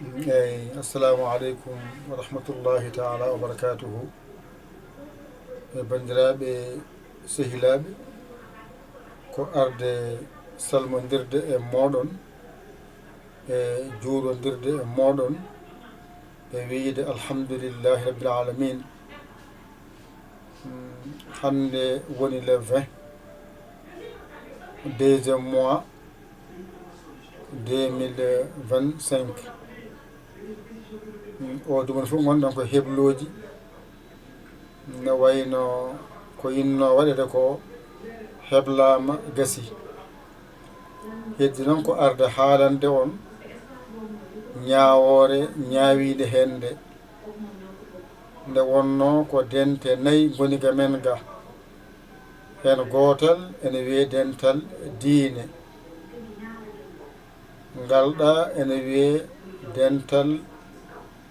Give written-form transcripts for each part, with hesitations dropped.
assalamu aleykum wa rahmatullahi taala wa barakatuhu bandiraɓe sehilaɓe ko arde salmodirde e moɗon e juurodirde e moɗon e wiide alhamdulillahi rabbil alamin hande woni le 20 deuxiéme mois 2025 o dumon fof gonɗon ko hebloji ne wayno ko yinno waɗede ko heblama gasi heddi noon ko arde haalande on ñawore ñawide hen nde wonno ko dente nayyi goni ga men ga hen gotal ene wiye dental diine ngalɗa ene wiye dental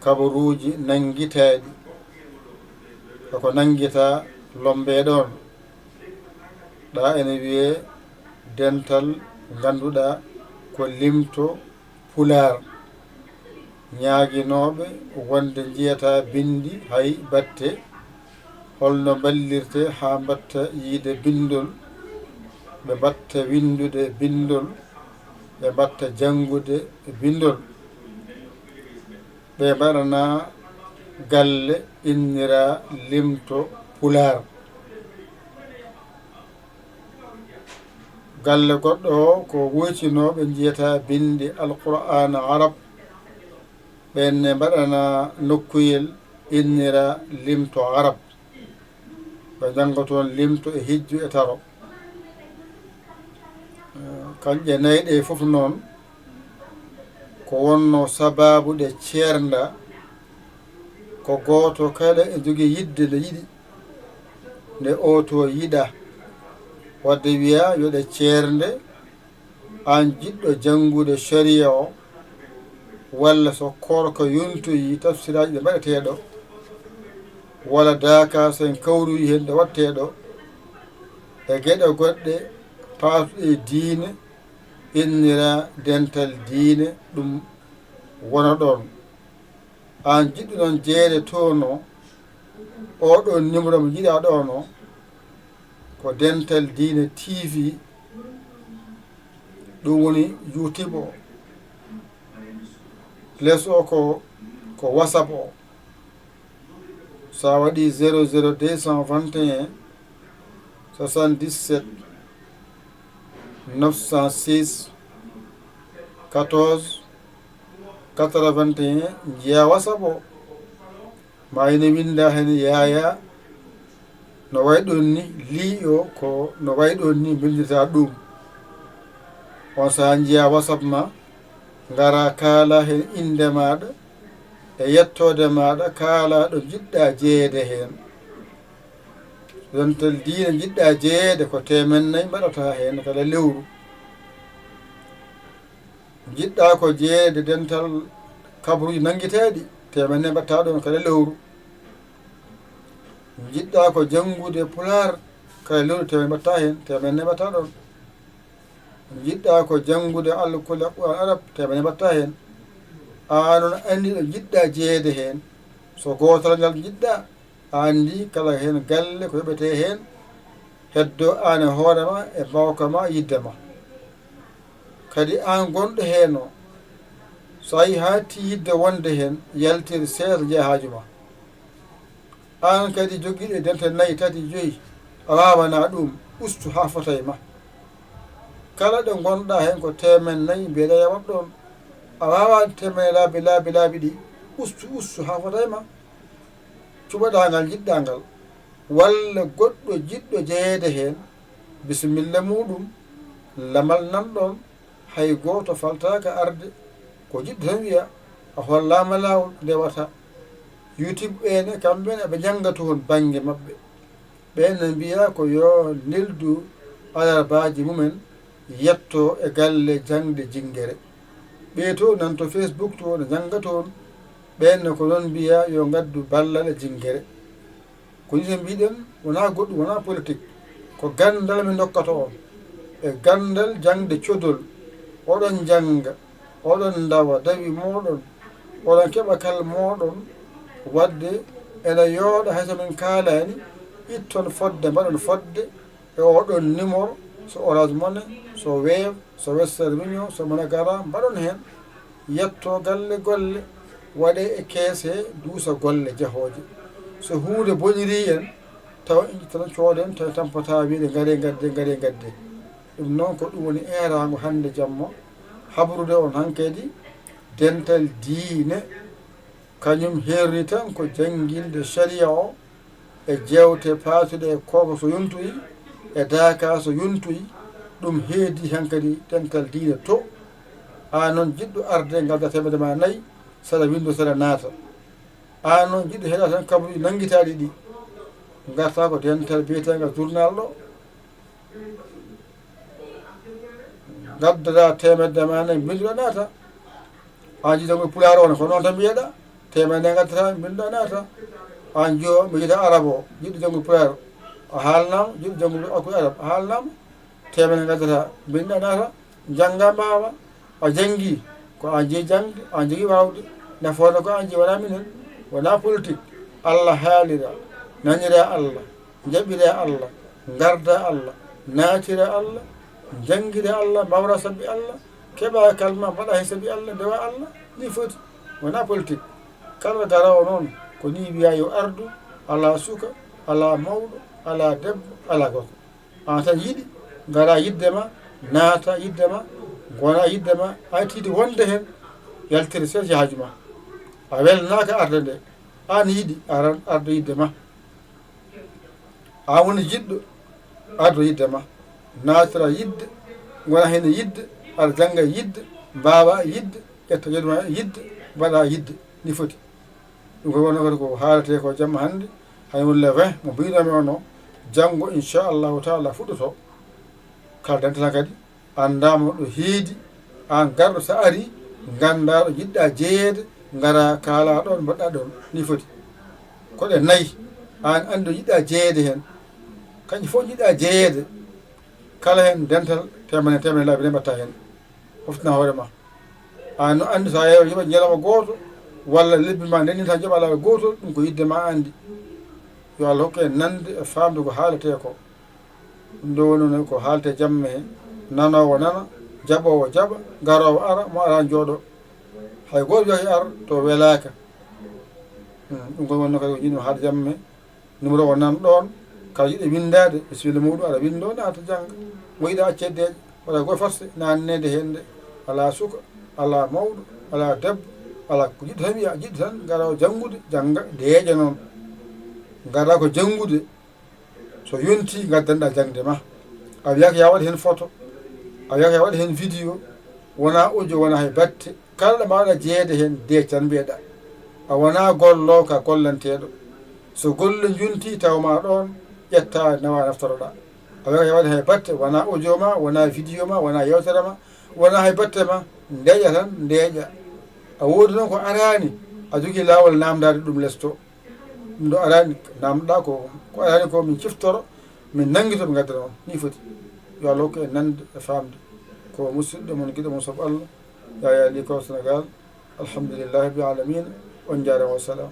kabaruji nanguiteɗi ko nanguita lombe ɗon ɗa ene wiye dental ganduɗa ko limto pular ñaguinoɓe wonde jiyata bindi hay batte holno ballirte ha batta yiide bindol ɓe batta windude bindol ɓe batta jangude bindol ɓe mbaɗana galle innira limto pular galle goɗɗo o ko woytinoɓe jiyata bindi alqur'ana arab ɓenne mbaɗana nokkuyel innira limto arab ɓe jangga toon limto e hijju e taro kanƴe nayyi ɗe fof noon ko wonno sababu ɗe ceernda ko goto kala e jogui yidde nde yiɗi nde o to yiɗa wadde wiya yoɗe ceernde an jiɗɗo jangude sharia o walla so korka yontoyi tafsiraji ɗe mbaɗeteɗo walla daka sen kawruyi hen nde watteɗo e gueɗe goɗɗe patuɗe e diine innira dental diine ɗum wona ɗon an jiɗɗo noon jeere toon o oɗon numéro mo jiiɗa ɗon o ko dental diine TV ɗum woni YouTube o less o ko WhatsApp o sa waɗi 00221 77 906 14 81 jiya WhatsApp o ma ene winda hen yaya no wayɗon ni li o ko no wayɗon ni bindita ɗum on sa jiya WhatsApp ma gara kaala hen inde maɗa e yettode maɗa kaala ɗo jiɗɗa jeeyede hen dental diine jiɗɗa jeeyede ko temennayyi mbaɗata hen kala lewru jiɗɗa ko jeeyede dental kabaruji nanguiteɗi temennayyi mbatta ɗon kala lewru jiɗɗa ko jangude pular kala lewru temennayyi mbatta hen temennayyi mbatta ɗon jiɗɗa ko jangude alkule arab temennayyi mbatta hen anon andi ɗo jiɗɗa jeeyede hen so gotal ngal jiɗɗa andi kala hen galle ko yoɓete hen heddo an e hoorema e mbawkama yiddema kadi an gonɗo hen o so yi hatti yidde wonde hen yaltir seeɗa jeeya haaju ma an kadi joguiɗo e dental nayyi tati joyyi a wawana ɗum ustu ha fota e ma kala ɗo gonɗa hen ko temennayyi mbiyeɗa yawat ɗon a wawa temene laabi ɗi ustu ha fota e ma cuɓaɗa ngal jiɗɗa ngal walla goɗɗo jiɗɗo jeeyede hen bisimilla muɗum lamal nanɗon hay goto faltaka arde ko jiɗɗo tan wiya a hollama lawol ndewata YouTube ɓene kamɓene ɓe jangga toon banggue mabɓe ɓenne mbiya ko yo neldu alarbaji mumen yetto e galle jangde jinguere ɓe to nanto Facebook to ne jangga toon ɓenne ko noon mbiya yo gaddu ballal e jinguere ko ni so mbiɗen wona goɗɗum wona politique ko gandal mi dokkata on e gandal jangde codol oɗon janga oɗon dawa dawi moɗon oɗon keɓa kal moɗon wadde ene yooɗa hayso min kaalani itton fodde mbaɗon fodde e oɗon numéro so Orange Money so Wave so Western Union so Money mbaɗon hen yetto galle golle waɗe e kees he duusa golle jahoje so hunde boniri en tawa tan cooden taw tampata wiide gaare gadde ɗum noon ko ɗum woni erago hande jamma habrude on hankkadi dental diine kañum herni tan ko jangguinde sharia o e jewte paatuɗe e koko so yontoyi e daaka so yontoyi ɗum heedi hankkadi dental diine to an noon jiɗɗo arde gadda temedde ma 4 saɗa windo saɗa naata an noon jiɗɗo heeɗa tan kabaruji nanguitaɗi ɗi garta ko dental biyetega journal ɗo gaddata temedde ma 4 binduɗa naata an jiidango pulaar one ko noon tan mbiyeɗa temedde gaddata binduɗa naata an jo mi yiita arabe o jiɗɗo janggo pulaar a haalnama jiɗɗo janggo alkuɗe arab a haalnama temedde gaddata binduɗa naata jangga mbawa a jangi ko an jeeyi jangde an jogui wawde nafoore ko an jeeyi wona minen wona politique Allah haalira nanire Allah jaɓire Allah garda Allah naatire Allah jangguide Allah mbawra sabbi Allah keeɓa kalma mbaɗa hen sabbi Allah ndewa Allah ni foti wona politique kala garawo noon ko ni wiya yo ardu ala suka ala mawɗo ala debbo ala gorko an tan yiiɗi gara yiddema naata yiddema gona yiddema aytide wonde hen yaltire seeɗa haaju ma a welnaka arde nde an yiiɗi aran ardo yidde ma a woni jiɗɗo ardo yidde ma natira yidde gona hen yidde aɗa jangga yidde mbawa yidde ƴetta yedma yidde mbaɗa yidde ni foti ɗum koy wonno kadi ko haalate ko jamma hannde hay woni le 20 mo mbinomi ono janggo inchallahu taala fuɗɗoto kaldantan kadi andama ɗo heedi an garɗo sa ari ganda ɗo jiɗɗa jeeyede gara kaala ɗon mbaɗɗa ɗon ni foti koɗe 4 an andi ɗo jiɗɗa jeeyede hen kañƴi fof jiɗɗa jeeyede kala hen dental temedde laabi 4 mbatta hen hoftina hoorema an no andi sa yeewa yoɓa ñalawma goto walla lebbi ma ndenni tan joɓa laabi gotol ɗum ko yidde ma andi yo Allah hokke en nande e famde ko haalete ko ɗum ɗo woni ko haalte jamma he nanowo nana jaɓowo jaɓa garowo ara mo ara jooɗo hay goto wiya ar to welaka ɗum koy wonno kadi ko jiɗmi haade jamma he numéro o nan ɗon kala yiɗe windade bisimilla muɗum aɗa windo naata jangga mo yiɗa acceddeje waɗa goto forcé nannede hen nde ala suka ala mawɗo ala debbo ala ko jiɗɗo tan wiya jiɗɗo tan gara janggude jangga deeƴa noon gara ko janggude so yonti gaddanɗa jangde ma a wiyaka ya waɗa hen photo a wiyaka ya waɗa hen vidéo wona audio wona hay batte kala ɗo mbawɗa jeeyede hen deeƴ tan mbiyeɗa a wona gollo ka gollanteɗo so golle junti tawma ɗon ƴetta nawa naftoroɗa a wiyaka ya waɗa hay batte wona audio ma wona vidéo ma wona yewtere ma wona hay batte ma deeƴa tan deeƴa a woodi noon ko arani a jogui lawol namdade ɗum lesto ɗum ɗo arani namdoɗa ko arani ko min ciftoro min nanguito ɓe gaddana on ni foti yo Allah hokku en nande e famde ko musidɗo mon guiɗo mon saabu Allah Yaya Ly Kowe Sénégal alhamdulillahi rabbil alamina on jarama wassalam